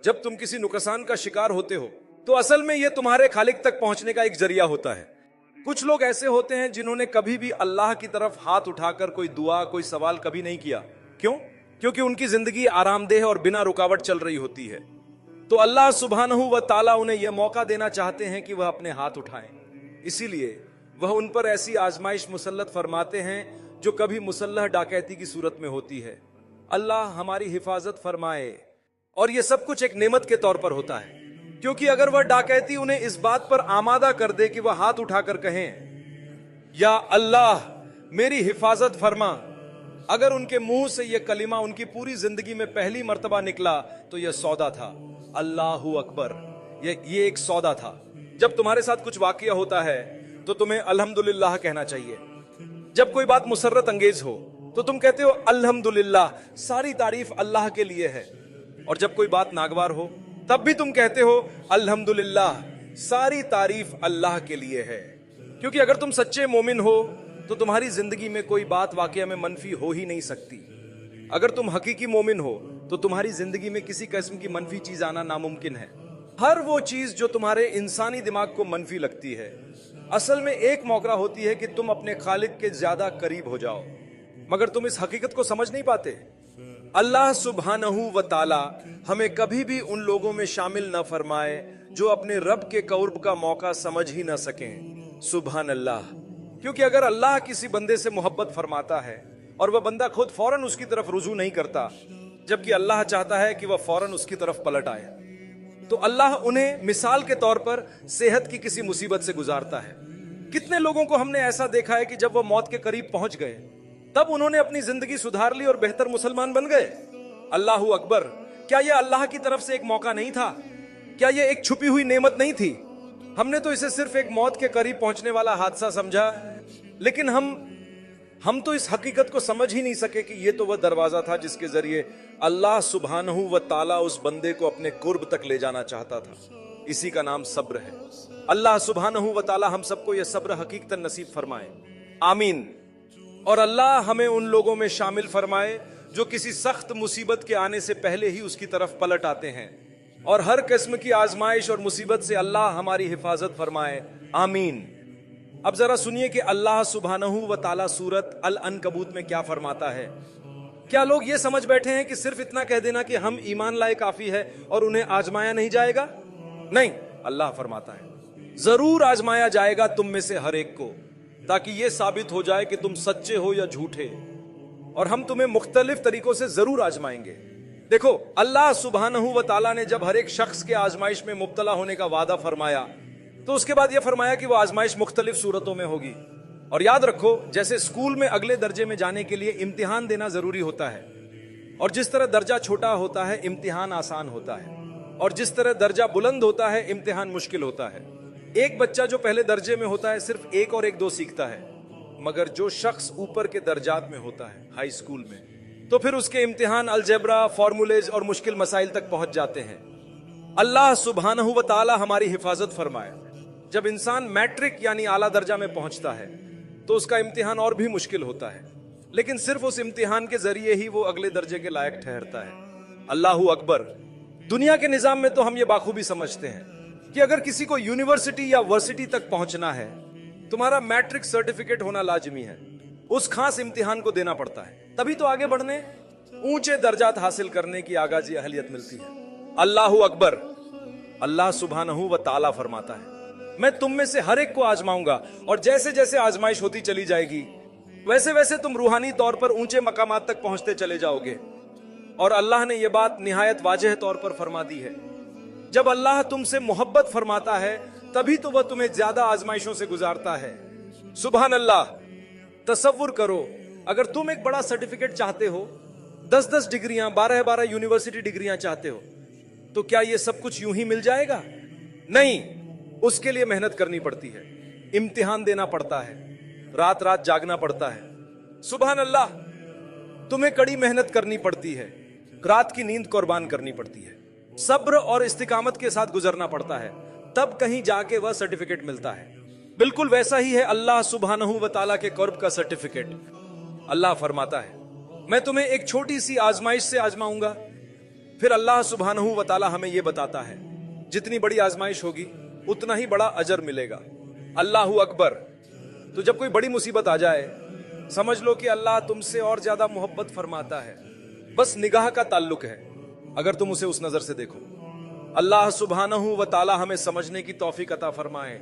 जब तुम किसी नुकसान का शिकार होते हो तो असल में यह तुम्हारे खालिक तक पहुंचने का एक जरिया होता है। कुछ लोग ऐसे होते हैं जिन्होंने कभी भी अल्लाह की तरफ हाथ उठाकर कोई दुआ, कोई सवाल कभी नहीं किया। क्यों? क्योंकि उनकी जिंदगी आरामदेह और बिना रुकावट चल रही होती है। तो अल्लाह सुब्हानहू व ताला उन्हें यह मौका देना चाहते हैं कि वह अपने हाथ उठाएं। इसीलिए वह उन पर ऐसी आजमाइश मुसल्लत फरमाते हैं जो कभी मुसल्लह डाकैती की सूरत में होती है। अल्लाह हमारी हिफाजत फरमाए। और यह सब कुछ एक नेमत के तौर पर होता है, क्योंकि अगर वह डाकैती उन्हें इस बात पर आमादा कर दे कि वह हाथ उठाकर कहें या अल्लाह मेरी हिफाजत फरमा, अगर उनके मुंह से यह कलिमा उनकी पूरी जिंदगी में पहली मर्तबा निकला तो यह सौदा था। अल्लाहू अकबर, ये एक सौदा था। जब तुम्हारे साथ कुछ वाकया होता है तो तुम्हें अल्हम्दुलिल्लाह कहना चाहिए। जब कोई बात मुसर्रत अंगेज हो तो तुम कहते हो अल्हम्दुलिल्लाह, सारी तारीफ अल्लाह के लिए है। और जब कोई बात नागवार हो तब भी तुम कहते हो अल्हम्दुलिल्लाह, सारी तारीफ अल्लाह के लिए है। क्योंकि अगर तुम सच्चे मोमिन हो तो तुम्हारी जिंदगी में कोई बात वाकया में मनफी हो ही नहीं सकती। अगर तुम हकीकी मोमिन हो तो तुम्हारी जिंदगी में किसी किस्म की मनफी चीज आना नामुमकिन है। हर वो चीज जो तुम्हारे इंसानी दिमाग को मनफी लगती है, असल में एक मौका होती है कि तुम अपने खालिक के ज्यादा करीब हो जाओ, मगर तुम इस हकीकत को समझ नहीं पाते। अल्लाह सुब्हानहू व ताला हमें कभी भी उन लोगों में शामिल न फरमाए जो अपने रब के क़ुर्ब का मौका समझ ही न सकें। सुभान अल्लाह। क्योंकि अगर अल्लाह किसी बंदे से मोहब्बत फरमाता है और वह बंदा खुद फौरन उसकी तरफ रुजू नहीं करता, जबकि अल्लाह चाहता है कि वह फौरन उसकी तरफ पलट आए, तो अल्लाह उन्हें मिसाल के तौर पर सेहत की किसी मुसीबत से गुजारता है। कितने लोगों को हमने ऐसा देखा है कि जब वह मौत के करीब पहुंच गए तब उन्होंने अपनी जिंदगी सुधार ली और बेहतर मुसलमान बन गए। अल्लाहू अकबर। क्या यह अल्लाह की तरफ से एक मौका नहीं था? क्या यह एक छुपी हुई नेमत नहीं थी? हमने तो इसे सिर्फ एक मौत के करीब पहुंचने वाला हादसा समझा, लेकिन हम तो इस हकीकत को समझ ही नहीं सके कि यह तो वह दरवाजा था जिसके जरिए अल्लाह सुब्हानहू व ताला उस बंदे को अपने कुर्ब तक ले जाना चाहता था। इसी का नाम सब्र है। अल्लाह सुब्हानहू व ताला हम सबको यह सब्र हकीकतन नसीब फरमाए, आमीन। और अल्लाह हमें उन लोगों में शामिल फरमाए जो किसी सख्त मुसीबत के आने से पहले ही उसकी तरफ पलट आते हैं। और हर किस्म की आजमाइश और मुसीबत से अल्लाह हमारी हिफाजत फरमाए, आमीन। अब जरा सुनिए कि अल्लाह सुब्हानहू व ताला सूरत अल अनकबूत में क्या फरमाता है। क्या लोग ये समझ बैठे हैं कि सिर्फ इतना कह देना कि हम ईमान लाए काफी है और उन्हें आजमाया नहीं जाएगा? नहीं, अल्लाह फरमाता है जरूर आजमाया जाएगा तुम में से हर एक को, ताकि यह साबित हो जाए कि तुम सच्चे हो या झूठे। और हम तुम्हें मुख्तलिफ तरीकों से जरूर आजमाएंगे। देखो, अल्लाह सुब्हानहू व ताला ने जब हर एक शख्स के आजमाइश में मुब्तला होने का वादा फरमाया तो उसके बाद यह फरमाया कि वह आजमाइश मुख्तलिफ सूरतों में होगी। और याद रखो, जैसे स्कूल में अगले दर्जे में जाने के लिए इम्तिहान देना जरूरी होता है, और जिस तरह दर्जा छोटा होता है इम्तिहान आसान होता है, और जिस तरह दर्जा बुलंद होता है इम्तिहान मुश्किल होता है। एक बच्चा जो पहले दर्जे में होता है सिर्फ 1 और 1 2 सीखता है, मगर जो शख्स ऊपर के दर्जात में होता है हाई स्कूल में, तो फिर उसके इम्तिहान अलजेब्रा, फॉर्मूलेज और मुश्किल मसाइल तक पहुंच जाते हैं। अल्लाह सुब्हानहू व ताला हमारी हिफाजत फरमाए। जब इंसान मैट्रिक यानी आला दर्जा में पहुंचता है तो उसका इम्तिहान और भी मुश्किल होता है, लेकिन सिर्फ उस इम्तिहान के जरिए ही वो अगले दर्जे के लायक ठहरता है। अल्लाहू अकबर। दुनिया के निजाम में तो हम ये बाखूबी समझते हैं कि अगर किसी को यूनिवर्सिटी या वर्सिटी तक पहुंचना है, तुम्हारा मैट्रिक सर्टिफिकेट होना लाजमी है। उस खास इम्तिहान को देना पड़ता है, तभी तो आगे बढ़ने, ऊंचे दर्जात हासिल करने की आगाजी अहलियत मिलती है। अल्लाहू अकबर। अल्लाह सुब्हानहू व ताला फरमाता है, मैं तुम में से हर एक को आजमाऊंगा, और जैसे जैसे आजमाइश होती चली जाएगी वैसे वैसे तुम रूहानी तौर पर ऊंचे मकामात तक पहुंचते चले जाओगे। और अल्लाह ने यह बात निहायत वाजह तौर पर फरमा दी है। जब अल्लाह तुमसे मोहब्बत फरमाता है तभी तो वह तुम्हें ज्यादा आजमाइशों से गुजारता है। सुभान अल्लाह। तसव्वुर करो, अगर तुम एक बड़ा सर्टिफिकेट चाहते हो, 10-10 डिग्रियां, 12-12 यूनिवर्सिटी डिग्रियां चाहते हो, तो क्या यह सब कुछ यूं ही मिल जाएगा? नहीं, उसके लिए मेहनत करनी पड़ती है, इम्तिहान देना पड़ता है, रात रात जागना पड़ता है। सुभान अल्लाह। तुम्हें कड़ी मेहनत करनी पड़ती है, रात की नींद कुर्बान करनी पड़ती है, सब्र और इस्तिकामत के साथ गुजरना पड़ता है, तब कहीं जाके वह सर्टिफिकेट मिलता है। बिल्कुल वैसा ही है अल्लाह सुब्हानहू व ताला के कुर्ब का सर्टिफिकेट। अल्लाह फरमाता है, मैं तुम्हें एक छोटी सी आजमाइश से आजमाऊंगा, پھر اللہ سبحانہ و تعالی ہمیں یہ بتاتا ہے جتنی بڑی آزمائش ہوگی اتنا ہی بڑا اجر ملے گا. اللہ اکبر. تو جب کوئی بڑی مصیبت آ جائے سمجھ لو کہ اللہ تم سے اور زیادہ محبت فرماتا ہے. بس نگاہ کا تعلق ہے اگر تم اسے اس نظر سے دیکھو. اللہ سبحانہ و تعالی ہمیں سمجھنے کی توفیق عطا فرمائے.